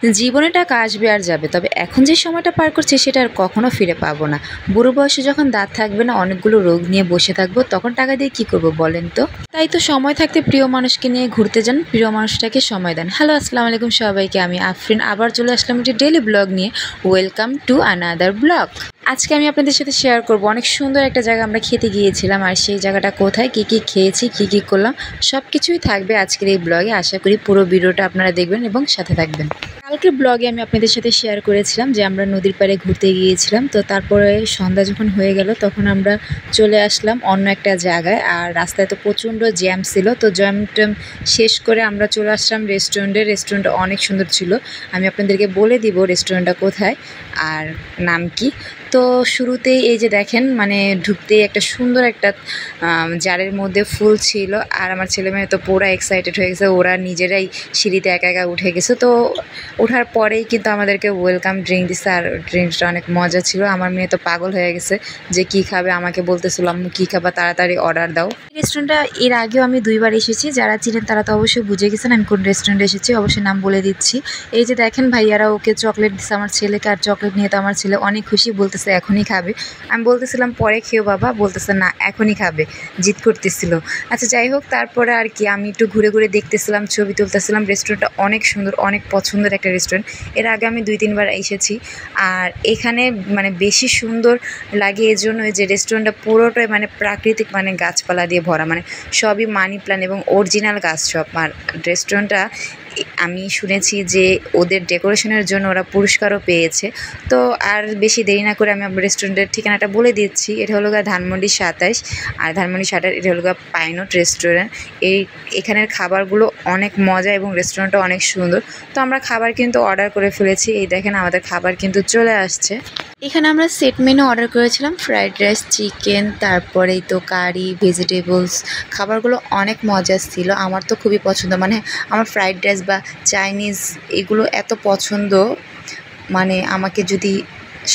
জীবনে টাকা আসবে আর যাবে, তবে এখন যে সময়টা পার করছি সেটা আর কখনো ফিরে পাবো না। বুড়ো বয়সে যখন দাঁত থাকবে না, অনেকগুলো রোগ নিয়ে বসে থাকবো, তখন টাকা দিয়ে কি করব বলেন তো? তাই তো সময় থাকতে প্রিয় মানুষকে নিয়ে ঘুরতে যান, প্রিয় মানুষটাকে সময় দেন। হ্যালো, আসসালামু আলাইকুম সবাইকে, আমি আফরিন আবার চলে আসলাম একটি ডেইলি ব্লগ নিয়ে। Welcome to another blog. আজকে আমি আপনাদের সাথে শেয়ার করব অনেক সুন্দর একটা জায়গা আমরা খেতে গিয়েছিলাম, আর সেই জায়গাটা কোথায়, কি কি খেয়েছি, কি কি করলাম, সব কিছুই থাকবে আজকের এই ব্লগে। আশা করি পুরো ভিডিওটা আপনারা দেখবেন এবং সাথে থাকবেন। কালকের ব্লগে আমি আপনাদের সাথে শেয়ার করেছিলাম যে আমরা নদীর পাড়ে ঘুরতে গিয়েছিলাম। তো তারপরে সন্ধ্যা যখন হয়ে গেল তখন আমরা চলে আসলাম অন্য একটা জায়গায়, আর রাস্তায় তো প্রচণ্ড জ্যাম ছিল। তো জ্যাম ট্যাম শেষ করে আমরা চলে আসলাম রেস্টুরেন্টে। রেস্টুরেন্টটা অনেক সুন্দর ছিল, আমি আপনাদেরকে বলে দিব রেস্টুরেন্টটা কোথায় আর নাম কি। তো শুরুতেই এই যে দেখেন, মানে ঢুকতেই একটা সুন্দর একটা জারের মধ্যে ফুল ছিল, আর আমার ছেলে মেয়ে তো পুরো এক্সাইটেড হয়ে গেছে, ওরা নিজেরাই সিঁড়িতে একা একা উঠে গেছে। তো ওঠার পরেই কিন্তু আমাদেরকে ওয়েলকাম ড্রিঙ্ক দিচ্ছে, আর ড্রিঙ্কসটা অনেক মজা ছিল। আমার মেয়ে তো পাগল হয়ে গেছে যে কী খাবে, আমাকে বলতেছিল আম্মু কী খাবা, তাড়াতাড়ি অর্ডার দাও। রেস্টুরেন্টটা এর আগেও আমি 2বার এসেছি, যারা চিনেন তারা তো অবশ্যই বুঝে গেছেন আমি কোন রেস্টুরেন্টে এসেছি, অবশ্যই নাম বলে দিচ্ছি। এই যে দেখেন ভাইয়ারা ওকে চকলেট দিচ্ছে আমার ছেলেকে, আর চকলেট নিয়ে তো আমার ছেলে অনেক খুশি, বলতেছে এখনই খাবে। আমি বলতেছিলাম পরে খেও বাবা, বলতেছে না এখনই খাবে, জিদ করতেছিল। আচ্ছা যাই হোক, তারপরে আর কি আমি একটু ঘুরে ঘুরে দেখতেছিলাম, ছবি তুলতেছিলাম। রেস্টুরেন্টটা অনেক সুন্দর, অনেক পছন্দের একটা রেস্টুরেন্ট। এর আগে আমি 2-3বার এসেছি, আর এখানে মানে বেশি সুন্দর লাগে এই জন্যই যে রেস্টুরেন্টটা পুরোটাই মানে প্রাকৃতিক, মানে গাছপালা দিয়ে ভরা, মানে সবই মানি প্ল্যান্ট এবং অরিজিনাল গাছ সব। আর রেস্টুরেন্টটা আমি শুনেছি যে ওদের ডেকোরেশনের জন্য ওরা পুরস্কারও পেয়েছে। তো আর বেশি দেরি না করে আমি রেস্টুরেন্টের ঠিকানাটা বলে দিচ্ছি। এটা হলো ধানমন্ডি 27, আর ধানমন্ডি 27 এটা হলো পাইনট রেস্টুরেন্ট। এখানের খাবারগুলো অনেক মজা এবং রেস্টুরেন্টটা অনেক সুন্দর। তো আমরা খাবার কিন্তু অর্ডার করে ফেলেছি, এই দেখেন আমাদের খাবার কিন্তু চলে আসছে। এখানে আমরা সেট মেনু অর্ডার করেছিলাম, ফ্রাইড রাইস, চিকেন, তারপরেই তো কারি, ভেজিটেবলস। খাবারগুলো অনেক মজা ছিল, আমার তো খুবই পছন্দ। মানে আমার ফ্রাইড রাইস বা চাইনিজ এগুলো এত পছন্দ, মানে আমাকে যদি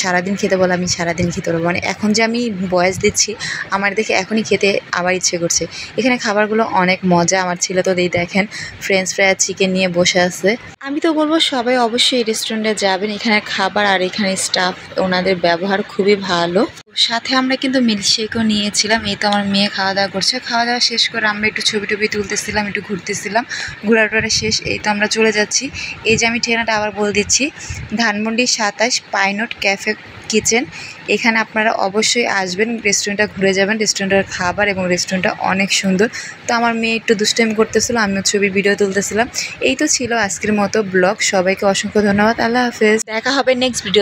সারাদিন খেতে বলে আমি সারাদিন খেতে পারবো। মানে এখন যে আমি ভয়েস দিচ্ছি, আমার দেখে এখনই খেতে আবার ইচ্ছে করছে। এখানে খাবারগুলো অনেক মজা। আমার ছেলে তো দেখেন ফ্রেঞ্চ ফ্রাই আর চিকেন নিয়ে বসে আছে। আমি তো বলবো সবাই অবশ্যই এই রেস্টুরেন্টে যাবেন। এখানে খাবার আর এখানে স্টাফ, ওনাদের ব্যবহার খুবই ভালো। সাথে আমরা কিন্তু মিল্কশেকও নিয়েছিলাম। এই তো আমার মেয়ে খাওয়া দাওয়া করছে, খাওয়া দাওয়া শেষ করে আমরা একটু ছবি টবি তুলতেছিলাম, একটু ঘুরতেছিলাম। ঘোরাটোরা শেষ, এই তো আমরা চলে যাচ্ছি। এই যে আমি ঠিকানাটা আবার বলে দিচ্ছি, ধানমন্ডি 27, পাইনট ক্যাফে কিচেন। এখানে আপনারা অবশ্যই আসবেন, রেস্টুরেন্টটা ঘুরে যাবেন। রেস্টুরেন্টের খাবার এবং রেস্টুরেন্টটা অনেক সুন্দর। তো আমার মেয়ে একটু দুষ্টামি করতেছিল, আমিও ছবি ভিডিও তুলতেছিলাম। এই তো ছিল আজকের মতো ব্লগ। সবাইকে অসংখ্য ধন্যবাদ, আল্লাহ হাফেজ, দেখা হবে নেক্সট ভিডিও।